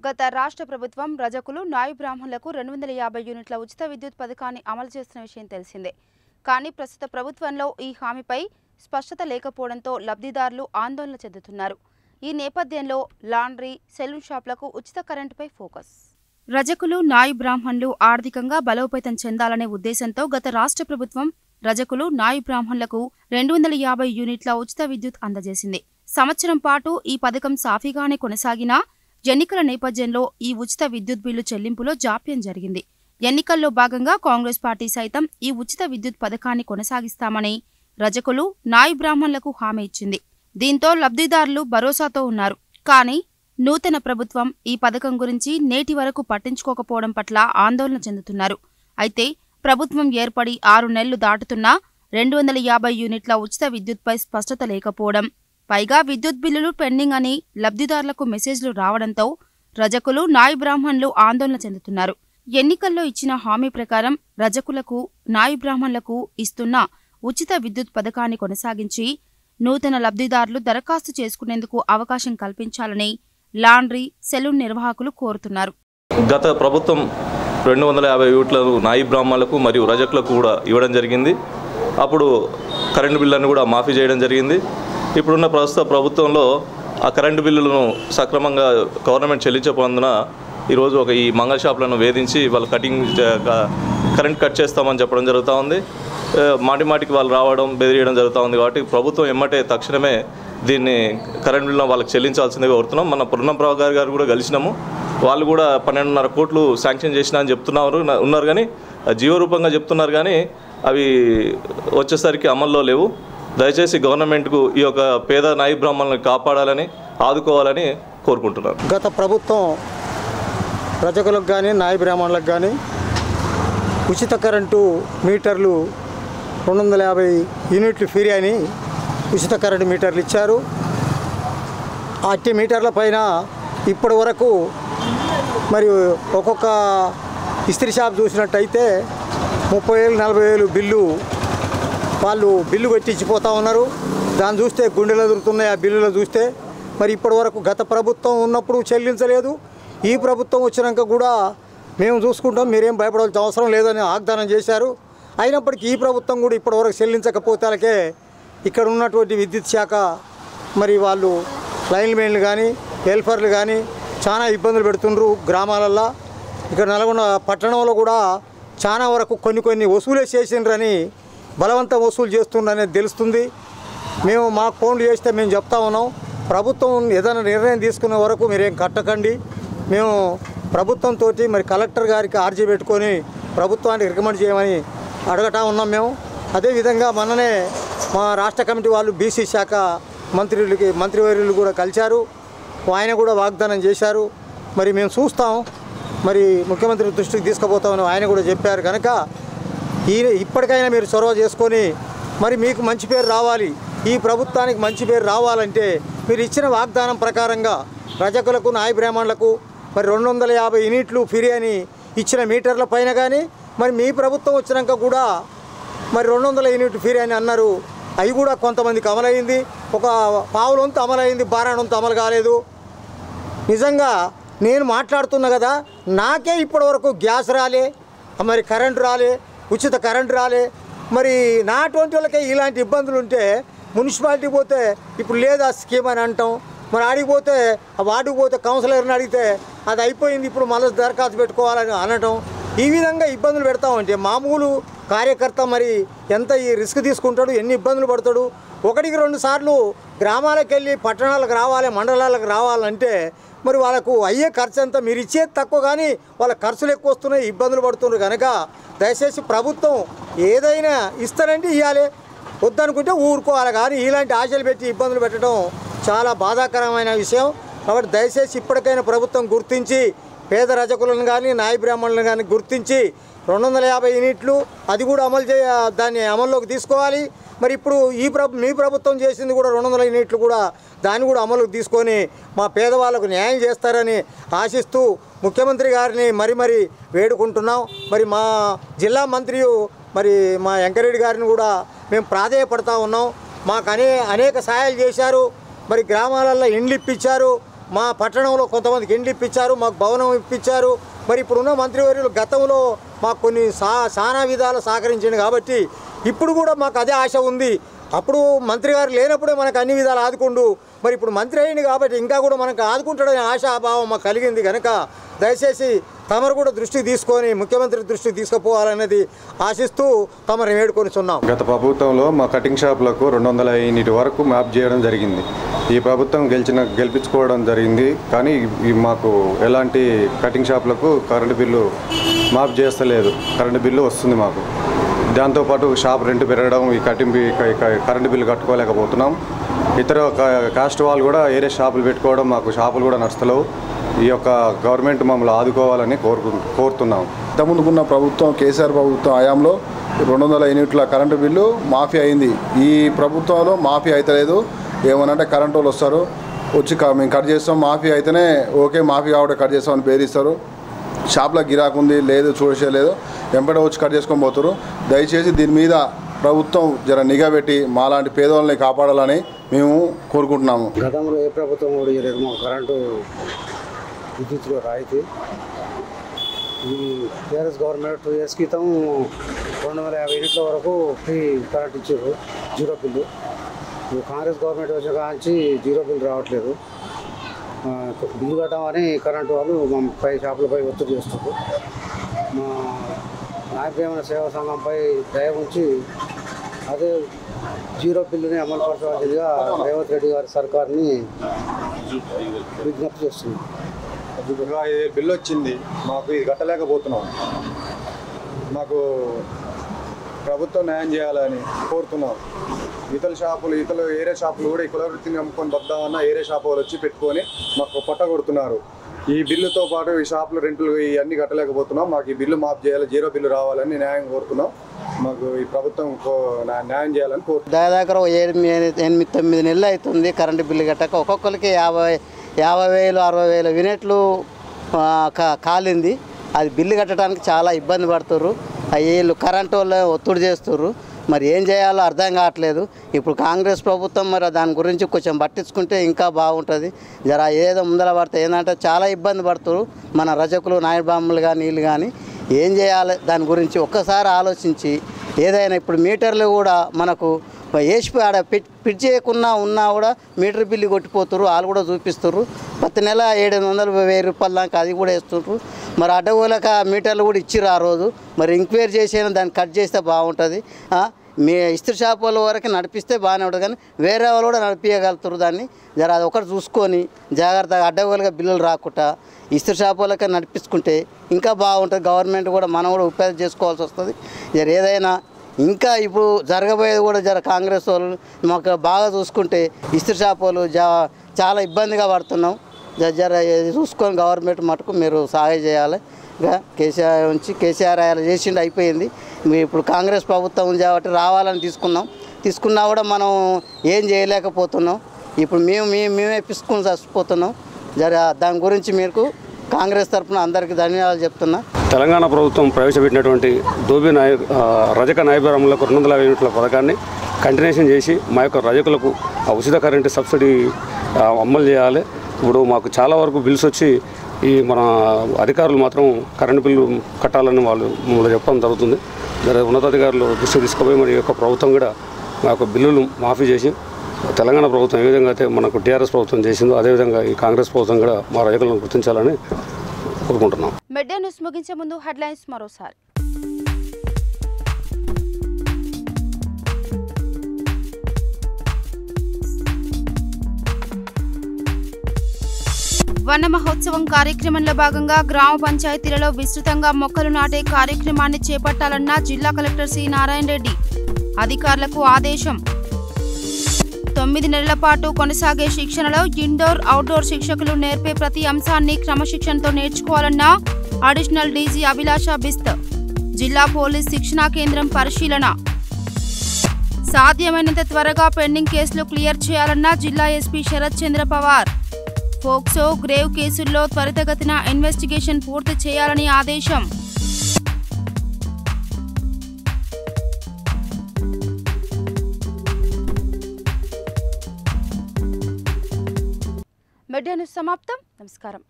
గత రాష్ట్ర ప్రభుత్వం రజకులు నాయి బ్రాహ్మణులకు 250 యూనిట్ల ఉచిత విద్యుత్ పథకాన్ని అమలు చేస్తున్న విషయం తెలిసిందే. కానీ ప్రస్తుత ప్రభుత్వంలో ఈ హామీపై స్పష్టత లేకపోవడంతో లబ్ధిదారులు ఆందోళన చెందుతున్నారు. ఈ నేపథ్యంలో లాండ్రీ, సెలూన్ షాపులకు ఉచిత కరెంటుపై ఫోకస్. రజకులు, నాయి బ్రాహ్మణులు ఆర్థికంగా బలోపేతం చెందాలనే ఉద్దేశంతో గత రాష్ట్ర ప్రభుత్వం రజకులు, నాయి బ్రాహ్మణులకు 250 యూనిట్ల ఉచిత విద్యుత్ అందజేసింది. సంవత్సరం పాటు ఈ పథకం సాఫీగానే కొనసాగినా ఎన్నికల నేపథ్యంలో ఈ ఉచిత విద్యుత్ బిల్లు చెల్లింపులో జాప్యం జరిగింది. ఎన్నికల్లో భాగంగా కాంగ్రెస్ పార్టీ సైతం ఈ ఉచిత విద్యుత్ పథకాన్ని కొనసాగిస్తామని రజకులు, నాయి బ్రాహ్మణులకు హామీ ఇచ్చింది. దీంతో లబ్ధిదారులు భరోసాతో ఉన్నారు. కానీ నూతన ప్రభుత్వం ఈ పథకం గురించి నేటి వరకు పట్టించుకోకపోవడం పట్ల ఆందోళన చెందుతున్నారు. అయితే ప్రభుత్వం ఏర్పడి 6 నెలలు దాటుతున్నా 250 యూనిట్ల ఉచిత విద్యుత్పై స్పష్టత లేకపోవడం, పైగా విద్యుత్ బిల్లులు పెండింగ్ అని లబ్ధిదారులకు మెసేజ్లు రావడంతో రజకులు, నాయి బ్రాహ్మణులు ఆందోళన చెందుతున్నారు. ఎన్నికల్లో ఇచ్చిన హామీ ప్రకారం రజకులకు, నాయి బ్రాహ్మణులకు ఇస్తున్న ఉచిత విద్యుత్ పథకాన్ని కొనసాగించి నూతన లబ్ధిదారులు దరఖాస్తు చేసుకునేందుకు అవకాశం కల్పించాలని లాండ్రీ, సెలూన్ నిర్వాహకులు కోరుతున్నారు. గత ప్రభుత్వం 250 యూనిట్లను నాయి బ్రాహ్మణులకు మరియు రజకులకు కూడా ఇవ్వడం జరిగింది. అప్పుడు కరెంటు బిల్లులను కూడా మాఫీ చేయడం జరిగింది. ఇప్పుడున్న ప్రస్తుత ప్రభుత్వంలో ఆ కరెంటు బిల్లులను సక్రమంగా గవర్నమెంట్ చెల్లించకపోనందున ఈరోజు ఈ మంగళ షాపులను వేధించి వాళ్ళు కరెంట్ కట్ చేస్తామని చెప్పడం జరుగుతూ ఉంది. మాటికి వాళ్ళు రావడం, బెదిరియడం జరుగుతూ ఉంది. కాబట్టి ప్రభుత్వం ఎమ్మటే తక్షణమే దీన్ని కరెంట్ బిల్లును వాళ్ళకి చెల్లించాల్సిందిగా కోరుతున్నాం. మన పొన్నంరావు గారు కూడా కలిసినాము. వాళ్ళు కూడా 12.5 కోట్లు శాంక్షన్ చేసినా అని ఉన్నారు కానీ జీవో రూపంగా చెప్తున్నారు కానీ అవి వచ్చేసరికి అమల్లో లేవు. దయచేసి గవర్నమెంట్కు ఈ యొక్క పేద నాయి బ్రాహ్మణులను కాపాడాలని, ఆదుకోవాలని కోరుకుంటున్నారు. గత ప్రభుత్వం రజకులకు కానీ, నాయి బ్రాహ్మణులకు కానీ ఉచిత కరెంటు మీటర్లు 250 యూనిట్లు ఫ్రీ అని ఉచిత కరెంటు మీటర్లు ఇచ్చారు. అట్టి మీటర్ల పైన ఇప్పటి వరకు మరి ఒక్కొక్క ఇస్త్రీ షాప్ చూసినట్టయితే 30,000, 40,000 బిల్లు వాళ్ళు బిల్లు కట్టించిపోతూ ఉన్నారు. దాన్ని చూస్తే గుండెలు ఎదురుతున్నాయి. ఆ బిల్లులు చూస్తే మరి ఇప్పటి వరకు గత ప్రభుత్వం ఉన్నప్పుడు చెల్లించలేదు. ఈ ప్రభుత్వం వచ్చినాక కూడా మేము చూసుకుంటాం, మీరేం భయపడాల్సిన అవసరం లేదని వాగ్దానం చేశారు. అయినప్పటికీ ఈ ప్రభుత్వం కూడా ఇప్పటివరకు చెల్లించకపోతే ఇక్కడ ఉన్నటువంటి విద్యుత్ శాఖ మరి వాళ్ళు లైన్మెన్లు కానీ, హెల్పర్లు కానీ చాలా ఇబ్బందులు పెడుతుండ్రు గ్రామాలల్లో. ఇక్కడ నల్గొండ పట్టణంలో కూడా చాలా వరకు కొన్ని వసూలే చేసిండ్రని, బలవంతం వసూలు చేస్తుండ్రనేది తెలుస్తుంది. మేము మాకు ఫోన్లు చేస్తే మేము చెప్తా ఉన్నాం, ప్రభుత్వం ఏదైనా నిర్ణయం తీసుకునే వరకు మీరేం కట్టకండి. మేము ప్రభుత్వంతో మరి కలెక్టర్ గారికి ఆర్జీ పెట్టుకొని ప్రభుత్వానికి రికమెండ్ చేయమని అడగటా ఉన్నాం మేము. అదేవిధంగా మొన్ననే మా రాష్ట్ర కమిటీ వాళ్ళు బీసీ శాఖ మంత్రివర్యులు కూడా కలిశారు. ఆయన కూడా వాగ్దానం చేశారు. మరి మేము చూస్తాం, మరి ముఖ్యమంత్రి దృష్టికి తీసుకుపోతామని ఆయన కూడా చెప్పారు. కనుక ఇప్పటికైనా మీరు చొరవ చేసుకొని మరి మీకు మంచి పేరు రావాలి, ఈ ప్రభుత్వానికి మంచి పేరు రావాలంటే మీరు ఇచ్చిన వాగ్దానం ప్రకారంగా రజకులకు, నాయి బ్రాహ్మణులకు మరి 250 యూనిట్లు ఫ్రీ అని ఇచ్చిన మీటర్ల పైన కానీ మరి మీ ప్రభుత్వం వచ్చినాక కూడా మరి 200 యూనిట్లు ఫ్రీ అని అన్నారు. అవి కూడా కొంతమందికి అమలైంది, ఒక పావులంతా అమలైంది, బారాణంతా అమలు కాలేదు. నిజంగా నేను మాట్లాడుతున్నా కదా, నాకే ఇప్పటివరకు గ్యాస్ రాలే, మరి కరెంటు రాలే, ఉచిత కరెంటు రాలే. మరి నాటువంటి వాళ్ళకే ఇలాంటి ఇబ్బందులు ఉంటే మున్సిపాలిటీ పోతే ఇప్పుడు లేదా స్కీమ్ అని అంటాం, మరి అడిగిపోతే వార్డుకు పోతే కౌన్సిలర్ని అడిగితే అది అయిపోయింది, ఇప్పుడు మళ్ళీ దరఖాస్తు పెట్టుకోవాలని అనటం. ఈ విధంగా ఇబ్బందులు పెడతామంటే మామూలు కార్యకర్త మరి ఎంత ఈ రిస్క్ తీసుకుంటాడు, ఎన్ని ఇబ్బందులు పడతాడు. 1-2 సార్లు గ్రామాలకు వెళ్ళి పట్టణాలకు రావాలి, మండలాలకు రావాలంటే మరి వాళ్ళకు అయ్యే ఖర్చు అంతా మీరు ఇచ్చేది తక్కువ, కానీ వాళ్ళ ఖర్చులు ఎక్కువ వస్తున్నాయి, ఇబ్బందులు పడుతున్నారు. కనుక దయచేసి ప్రభుత్వం ఏదైనా ఇస్తారంటే ఇవ్వాలి, వద్దనుకుంటే ఊరుకోవాలి. కానీ ఇలాంటి ఆశలు పెట్టి ఇబ్బందులు పెట్టడం చాలా బాధాకరమైన విషయం. కాబట్టి దయచేసి ఇప్పటికైనా ప్రభుత్వం గుర్తించి పేద రజకులను కానీ, నాయి బ్రాహ్మణులను కానీ గుర్తించి 250 యూనిట్లు అది కూడా దాన్ని అమల్లోకి తీసుకోవాలి. మరి ఇప్పుడు మీ ప్రభుత్వం చేసింది కూడా 200 యూనిట్లు కూడా దాన్ని కూడా అమలుకి తీసుకొని మా పేదవాళ్ళకు న్యాయం చేస్తారని ఆశిస్తూ ముఖ్యమంత్రి గారిని మరి వేడుకుంటున్నాం. మరి మా జిల్లా మంత్రి మరి మా వెంకరెడ్డి గారిని కూడా మేము ప్రాధేయపడతా ఉన్నాం. మాకు అనేక సహాయాలు చేశారు. మరి గ్రామాలలో ఇండ్లు ఇప్పించారు. మా పట్టణంలో కొంతమందికి ఇండ్లు ఇప్పించారు, మాకు భవనం ఇప్పించారు. మరి ఇప్పుడున్న మంత్రివర్యులు గతంలో మాకు కొన్ని చాలా విధాలు సహకరించింది కాబట్టి ఇప్పుడు కూడా మాకు అదే ఆశ ఉంది. అప్పుడు మంత్రి గారు లేనప్పుడే మనకు అన్ని విధాలు ఆదుకుండు, మరి ఇప్పుడు మంత్రి అయింది కాబట్టి ఇంకా కూడా మనకు ఆదుకుంటాడనే ఆశాభావం మాకు కలిగింది. కనుక దయచేసి తమరు కూడా దృష్టికి తీసుకొని ముఖ్యమంత్రి దృష్టికి తీసుకుపోవాలనేది ఆశిస్తూ తమరు వేడుకొనిచున్నాం. గత ప్రభుత్వంలో మా కటింగ్ షాపులకు 200 యూనిట్ వరకు మ్యాప్ చేయడం జరిగింది. ఈ ప్రభుత్వం గెలిపించుకోవడం జరిగింది, కానీ మాకు ఎలాంటి కటింగ్ షాపులకు కరెంటు బిల్లు మ్యాప్ చేస్తలేదు. కరెంటు బిల్లు వస్తుంది మాకు. దాంతోపాటు షాప్ రెంట్ పెరగడం, ఈ కరెంటు బిల్లు కట్టుకోలేకపోతున్నాం. ఇతర కాస్ట్ వాళ్ళు కూడా ఏరే షాపులు పెట్టుకోవడం, మాకు షాపులు కూడా నడుస్తలేవు. ఈ యొక్క గవర్నమెంట్ మమ్మల్ని ఆదుకోవాలని కోరుతున్నాం. ఇంతకుముందుకున్న ప్రభుత్వం కేసీఆర్ ప్రభుత్వం హయాంలో 200 యూనిట్ల కరెంటు బిల్లు మాఫీ అయింది. ఈ ప్రభుత్వంలో మాఫీ అవుతలేదు. ఏమనంటే కరెంటు వాళ్ళు వస్తారు, వచ్చి మేము కట్ చేస్తాం, మాఫీ అయితేనే ఓకే, మాఫీ కాబట్టి కట్ చేస్తామని బేరిస్తారు. షాప్లో గిరాకు ఉంది, లేదు చూడలేదు, వెంబడే వచ్చి కట్ చేసుకొని పోతారు. దయచేసి దీని మీద ప్రభుత్వం జర నిఘా పెట్టి మాలాంటి పేదవాళ్ళని కాపాడాలని మేము కోరుకుంటున్నాము. గతంలో ఏ ప్రభుత్వం కూడా ఇవ్వలేదు మాకు కరెంటు విద్యుత్లో రాయితీ. ఈ టీఆర్ఎస్ గవర్నమెంట్ 2 years క్రితం 250 యూనిట్ల వరకు ఫ్రీ కరెంట్ ఇచ్చారు, జీరో బిల్లు. కాంగ్రెస్ గవర్నమెంట్ వచ్చిన కాంచి జీరో బిల్ రావట్లేదు. బిల్లు కట్టమని కరెంటు వాళ్ళు మా పై షాపులపై ఒత్తిడి చేస్తారు. మా నాయకుల సేవా సంఘంపై దయ ఉంచి అదే జీరో బిల్లుని అమలు పరచవలసిందిగా రేవంత్ రెడ్డి గారి సర్కార్ని విజ్ఞప్తి చేస్తుంది. 5,000 బిల్లు వచ్చింది, మాకు ఇది కట్టలేకపోతున్నాం. మాకు ప్రభుత్వం న్యాయం చేయాలని కోరుతున్నాం. ఇతర ఏరే షాపులు కూడా ఈ కులవృత్తిని అమ్ముకొని బద్దామన్నా ఏరే షాపు వాళ్ళు వచ్చి పెట్టుకొని మాకు పొట్ట కొడుతున్నారు. ఈ బిల్లుతో పాటు ఈ షాపులు రెంట్లు ఇవన్నీ కట్టలేకపోతున్నాం. మాకు ఈ బిల్లు మాఫ్ చేయాలి, జీరో బిల్లు రావాలని న్యాయం కోరుతున్నాం. మాకు ఈ ప్రభుత్వం న్యాయం చేయాలని కోరుతున్నాం. దగ్గర 8-9 నెలలు అవుతుంది కరెంటు బిల్లు కట్టక. ఒక్కొక్కరికి 50,000 60,000 యూనిట్లు కాలింది. అది బిల్లు కట్టడానికి చాలా ఇబ్బంది పడుతుర్రు. వీళ్ళు కరెంటు వాళ్ళు ఒత్తిడి చేస్తుర్రు. మరి ఏం చేయాలో అర్థం కావట్లేదు. ఇప్పుడు కాంగ్రెస్ ప్రభుత్వం మరి దాని గురించి కొంచెం పట్టించుకుంటే ఇంకా బాగుంటుంది. జర ఏదో ముందర పడితే ఏంటంటే చాలా ఇబ్బంది పడుతున్నారు మన రజకులు, నాయబాములు కానీ వీళ్ళు కానీ. ఏం చేయాలి దాని గురించి ఒక్కసారి ఆలోచించి ఏదైనా ఇప్పుడు మీటర్లు కూడా మనకు వేసిపోయి ఆడ ఫిట్ చేయకుండా ఉన్నా కూడా మీటర్ బిల్లు కొట్టిపోతున్నారు. వాళ్ళు కూడా చూపిస్తున్నారు. ప్రతి నెల 700-1000 రూపాయల దాకా అది కూడా వేస్తున్నారు. మరి అడ్డగోలక మీటర్లు కూడా ఇచ్చిర్రు ఆ రోజు. మరి ఎంక్వైరీ చేసేనా దాన్ని కట్ చేస్తే బాగుంటుంది. మీ ఇస్త్రీ షాప్ వాళ్ళ వరకు నడిపిస్తే బాగానే ఉంటుంది, కానీ వేరే వాళ్ళు కూడా నడిపించగలుగుతారు దాన్ని. జర అది ఒకటి చూసుకొని జాగ్రత్తగా అడ్డగోలుగా బిల్లులు రాకుండా ఇస్త్రీ షాప్ వాళ్ళకి నడిపించుకుంటే ఇంకా బాగుంటుంది. గవర్నమెంట్ కూడా మనం కూడా ఉపయోగం చేసుకోవాల్సి వస్తుంది. జర ఏదైనా ఇంకా ఇప్పుడు జరగబోయేది కూడా జర కాంగ్రెస్ వాళ్ళు మాకు బాగా చూసుకుంటే ఇస్త్రీ షాప్ వాళ్ళు చాలా ఇబ్బందిగా పడుతున్నాం. జర చూసుకొని గవర్నమెంట్ మటుకు మీరు సహాయం చేయాలి. కేసీఆర్ ఆయన చేసిండు, అయిపోయింది. ఇప్పుడు కాంగ్రెస్ ప్రభుత్వం ఉంది కాబట్టి రావాలని తీసుకున్నా కూడా మనం ఏం చేయలేకపోతున్నాం. ఇప్పుడు మేమే పిసుకుని చచ్చిపోతున్నాం. జర దాని గురించి మీకు కాంగ్రెస్ తరఫున అందరికీ ధన్యవాదాలు చెప్తున్నా. తెలంగాణ ప్రభుత్వం ప్రవేశపెట్టినటువంటి దోబీ రజక నాయబరాములకు 250 యూనిట్ల పథకాన్ని కంటిన్యూషన్ చేసి మా యొక్క రజకులకు ఉచిత కరెంటు సబ్సిడీ అమలు చేయాలి. ఇప్పుడు మాకు చాలా వరకు బిల్స్ వచ్చి ఈ మన అధికారులు మాత్రం కరెంటు బిల్లు కట్టాలని వాళ్ళు మమ్మల్ని చెప్పడం జరుగుతుంది. ఉన్నతాధికారులు దృష్టి తీసుకుపోయి మరి యొక్క ప్రభుత్వం కూడా మా యొక్క బిల్లులు మాఫీ చేసి తెలంగాణ ప్రభుత్వం ఏ విధంగా అయితే మనకు టీఆర్ఎస్ ప్రభుత్వం చేసిందో అదేవిధంగా ఈ కాంగ్రెస్ ప్రభుత్వం కూడా మా రైతులను గుర్తించాలని కోరుకుంటున్నాం. మిడ్ డే న్యూస్ ముగించే ముందు హెడ్లైన్స్ మరోసారి. వన మహోత్సవం కార్యక్రమంలో భాగంగా గ్రామ పంచాయతీలలో విస్తృతంగా మొక్కలు నాటే కార్యక్రమాన్ని చేపట్టాలన్న జిల్లా కలెక్టర్ సి నారాయణ రెడ్డి. అధికారులకు ఆదేశం. 9 నెలల పాటు కొనసాగే శిక్షణలో ఇండోర్, అవుట్డోర్ శిక్షకులు నేర్పే ప్రతి అంశాన్ని క్రమశిక్షణతో నేర్చుకోవాలన్న అడిషనల్ డీజీ అభిలాష బిస్త్. జిల్లా పోలీస్ శిక్షణా కేంద్రం పరిశీలన. సాధ్యమైనంత త్వరగా పెండింగ్ కేసులు క్లియర్ చేయాలన్న జిల్లా ఎస్పీ శరత్ చంద్ర పవార్. పోక్సో, గ్రేవ్ కేసుల్లో త్వరితగతిన ఇన్వెస్టిగేషన్ పూర్తి చేయాలని ఆదేశం. మీడియా న్యూస్ సమాప్తం. నమస్కారం.